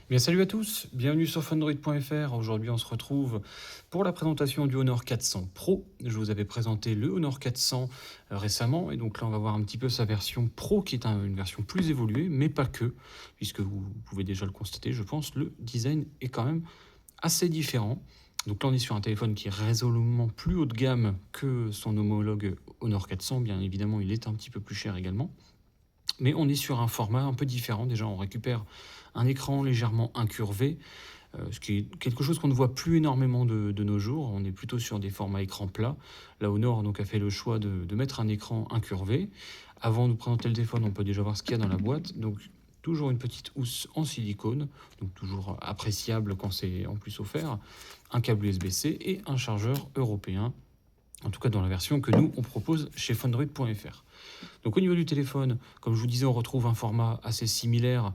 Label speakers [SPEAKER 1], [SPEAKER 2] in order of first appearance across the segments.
[SPEAKER 1] Bien, salut à tous, bienvenue sur Fundroid.fr. Aujourd'hui, on se retrouve pour la présentation du Honor 400 Pro. Je vous avais présenté le Honor 400 récemment, et donc là, on va voir un petit peu sa version Pro, qui est une version plus évoluée, mais pas que, puisque vous pouvez déjà le constater, je pense, le design est quand même assez différent. Donc là, on est sur un téléphone qui est résolument plus haut de gamme que son homologue Honor 400. Bien évidemment, il est un petit peu plus cher également. Mais on est sur un format un peu différent. Déjà, on récupère un écran légèrement incurvé, ce qui est quelque chose qu'on ne voit plus énormément de nos jours. On est plutôt sur des formats écran plat. Là, Honor donc, a fait le choix de mettre un écran incurvé. Avant de présenter le téléphone, on peut déjà voir ce qu'il y a dans la boîte. Donc, toujours une petite housse en silicone, donc toujours appréciable quand c'est en plus offert. Un câble USB-C et un chargeur européen, en tout cas dans la version que nous, on propose chez Fundroid.fr. Donc au niveau du téléphone, comme je vous disais, on retrouve un format assez similaire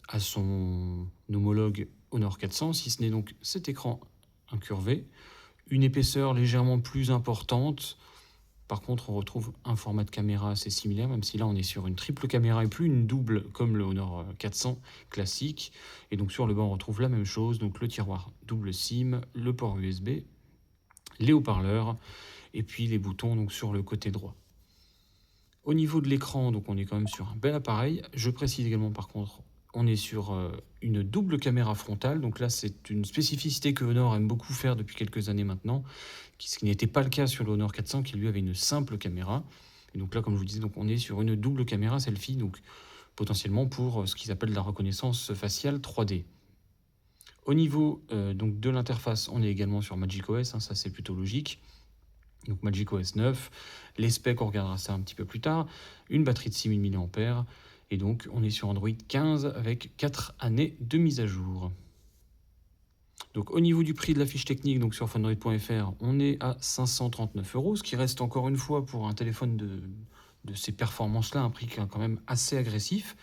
[SPEAKER 1] à son homologue Honor 400, si ce n'est donc cet écran incurvé, une épaisseur légèrement plus importante. Par contre, on retrouve un format de caméra assez similaire, même si là on est sur une triple caméra et plus une double comme le Honor 400 classique. Et donc sur le bas, on retrouve la même chose, donc le tiroir double SIM, le port USB, les haut-parleurs et puis les boutons donc sur le côté droit. Au niveau de l'écran, donc on est quand même sur un bel appareil. Je précise également par contre, on est sur une double caméra frontale. Donc là, c'est une spécificité que Honor aime beaucoup faire depuis quelques années maintenant, ce qui n'était pas le cas sur le Honor 400 qui lui avait une simple caméra. Et donc là, comme je vous disais, donc on est sur une double caméra selfie, donc potentiellement pour ce qu'ils appellent la reconnaissance faciale 3D. Au niveau donc de l'interface, on est également sur macOS, hein, ça c'est plutôt logique. Donc macOS 9, les specs, on regardera ça un petit peu plus tard, une batterie de 6000 mAh, et donc on est sur Android 15 avec 4 années de mise à jour. Donc au niveau du prix de la fiche technique, donc sur Fundroid.fr, on est à 539 €, ce qui reste encore une fois pour un téléphone de ces performances-là, un prix quand même assez agressif,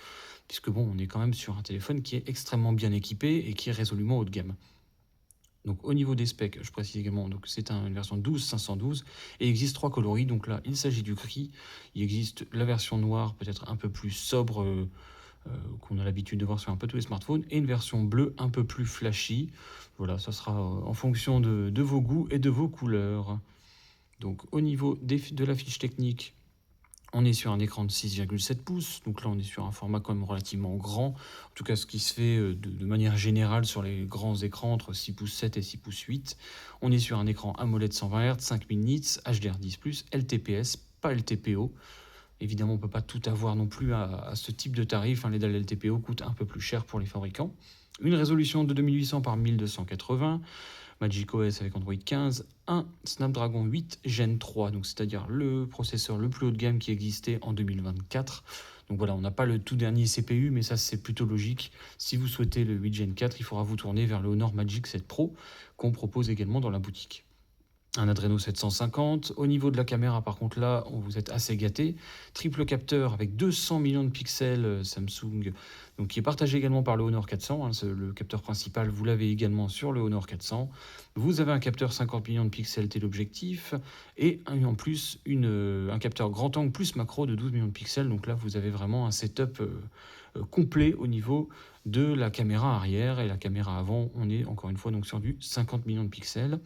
[SPEAKER 1] puisque bon, on est quand même sur un téléphone qui est extrêmement bien équipé et qui est résolument haut de gamme. Donc au niveau des specs, je précise également, donc c'est une version 12/512 et il existe 3 coloris. Donc là, il s'agit du gris. Il existe la version noire, peut-être un peu plus sobre, qu'on a l'habitude de voir sur un peu tous les smartphones, et une version bleue un peu plus flashy. Voilà, ça sera en fonction de vos goûts et de vos couleurs. Donc au niveau de la fiche technique, on est sur un écran de 6,7 pouces, donc là on est sur un format quand même relativement grand, en tout cas ce qui se fait de manière générale sur les grands écrans entre 6 pouces 7 et 6 pouces 8. On est sur un écran AMOLED 120 Hz, 5000 nits, HDR10+, LTPS, pas LTPO. Évidemment on ne peut pas tout avoir non plus à ce type de tarif, hein, les dalles LTPO coûtent un peu plus cher pour les fabricants. Une résolution de 2800 par 1280, macOS avec Android 15, un Snapdragon 8 Gen 3, donc c'est-à-dire le processeur le plus haut de gamme qui existait en 2024. Donc voilà, on n'a pas le tout dernier CPU, mais ça c'est plutôt logique. Si vous souhaitez le 8 Gen 4, il faudra vous tourner vers le Honor Magic 7 Pro, qu'on propose également dans la boutique. Un Adreno 750. Au niveau de la caméra, par contre, là, vous êtes assez gâté. Triple capteur avec 200 millions de pixels Samsung, donc qui est partagé également par le Honor 400. Hein, le capteur principal, vous l'avez également sur le Honor 400. Vous avez un capteur 50 millions de pixels téléobjectif et en plus un capteur grand angle plus macro de 12 millions de pixels. Donc là, vous avez vraiment un setup complet au niveau de la caméra arrière, et la caméra avant, on est encore une fois donc sur du 50 millions de pixels.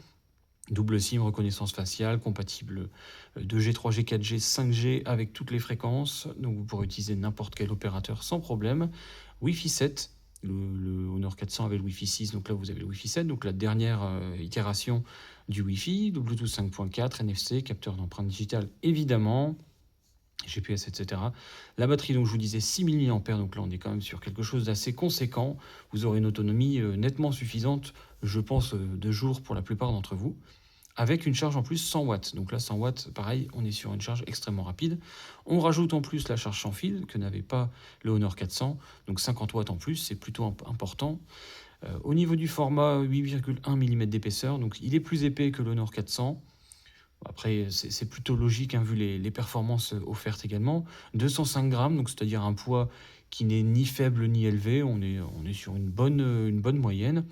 [SPEAKER 1] Double SIM, reconnaissance faciale, compatible 2G, 3G, 4G, 5G avec toutes les fréquences. Donc vous pourrez utiliser n'importe quel opérateur sans problème. Wi-Fi 7, le Honor 400 avait le Wi-Fi 6, donc là vous avez le Wi-Fi 7, donc la dernière itération du Wi-Fi, Bluetooth 5.4, NFC, capteur d'empreinte digitale évidemment, GPS, etc. La batterie, donc je vous disais 6000 mAh, donc là on est quand même sur quelque chose d'assez conséquent. Vous aurez une autonomie nettement suffisante, je pense, 2 jours pour la plupart d'entre vous, avec une charge en plus 100 watts. Donc là 100 watts, pareil, on est sur une charge extrêmement rapide. On rajoute en plus la charge sans fil, que n'avait pas le Honor 400, donc 50 watts en plus, c'est plutôt important. Au niveau du format, 8,1 mm d'épaisseur, donc il est plus épais que le Honor 400. Après, c'est plutôt logique, hein, vu les performances offertes également. 205 grammes, donc c'est-à-dire un poids qui n'est ni faible ni élevé. On est sur une bonne moyenne.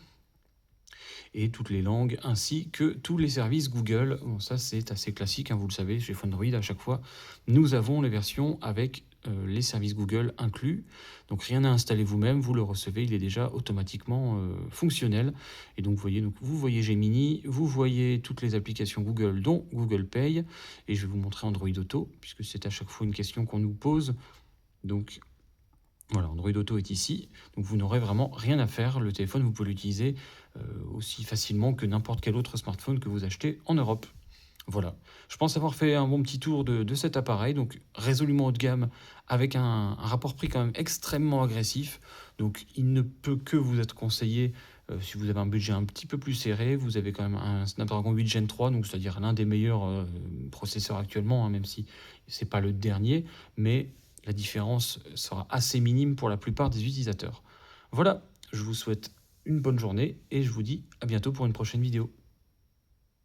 [SPEAKER 1] Et toutes les langues, ainsi que tous les services Google. Bon, ça, c'est assez classique, hein, vous le savez, chez Fundroid, à chaque fois, nous avons les versions avec les services Google inclus. Donc rien à installer vous-même, vous le recevez, il est déjà automatiquement fonctionnel. Et donc vous voyez Gemini, vous voyez toutes les applications Google, dont Google Pay. Et je vais vous montrer Android Auto, puisque c'est à chaque fois une question qu'on nous pose. Donc voilà, Android Auto est ici, donc vous n'aurez vraiment rien à faire. Le téléphone, vous pouvez l'utiliser aussi facilement que n'importe quel autre smartphone que vous achetez en Europe. Voilà, je pense avoir fait un bon petit tour de cet appareil, donc résolument haut de gamme, avec un rapport prix quand même extrêmement agressif. Donc il ne peut que vous être conseillé, si vous avez un budget un petit peu plus serré. Vous avez quand même un Snapdragon 8 Gen 3, donc c'est-à-dire l'un des meilleurs processeurs actuellement, hein, même si c'est pas le dernier, mais la différence sera assez minime pour la plupart des utilisateurs. Voilà, je vous souhaite une bonne journée et je vous dis à bientôt pour une prochaine vidéo.